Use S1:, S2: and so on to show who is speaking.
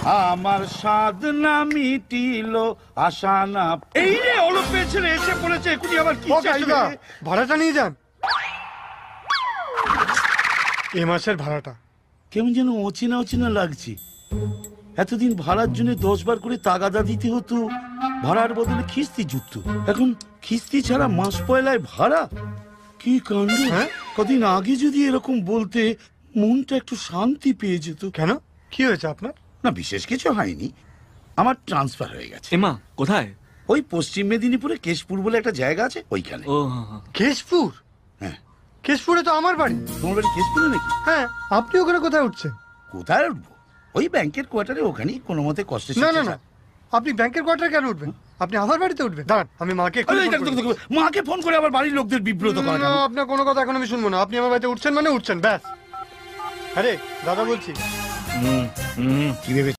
S1: আমার সাধনা মিটিল আশা না। এই রে অলপ পেছনে এসে পড়েছে, এখনই আবার কি চাইবে?
S2: ভাড়াটা নিয়ে যান, এ মাসের ভাড়াটা।
S1: কেমন যেন অচেনা অচেনা লাগছে। এতদিন ভাড়ার জন্য 10 বার করে তাগাদা দিতে হতো, ভাড়ার বদলে কিস্তি যুক্ত। এখন কিস্তি ছাড়া মাস পয়লায় ভাড়া, কি কাণ্ড! কদিন আগে যদি এরকম বলতে মনটা একটু শান্তি পেয়ে যেত।
S2: কেন, কি হয়েছে আপনার?
S1: না, বিশেষ কিছু হয়নি, আমার ট্রান্সফার হয়ে গেছে।
S3: এমা কোথায়?
S1: ওই পশ্চিম মেদিনীপুরে কেশপুর বলে একটা জায়গা আছে, ওইখানে।
S3: ও
S2: কেশপুর?
S1: হ্যাঁ।
S2: কেশপুরে তো আমার বাড়ি।
S1: তোমার বাড়ি কেশপুরে নাকি?
S2: হ্যাঁ। আপনি ওখানে কোথায় উঠছেন?
S1: কোথায় উঠবো? ওই ব্যাংকের কোয়ার্টারে, ওখানেই কোনো মতে কষ্টে।
S2: না না না, আপনি ব্যাংকের কোয়ার্টারে কেন উঠবেন? আপনি আমার বাড়িতে উঠবেন। দাঁড়ান, আমি মাকে
S1: মাকে ফোন করে আবার বাড়ির লোকদের বিব্রত করা।
S2: না, আপনার কোনো কথা এখন আমি শুনবো না। আপনি আমার বাড়িতে উঠছেন মানে উঠছেন, ব্যাস। আরে দাদা বলছি।
S1: কি ভেবে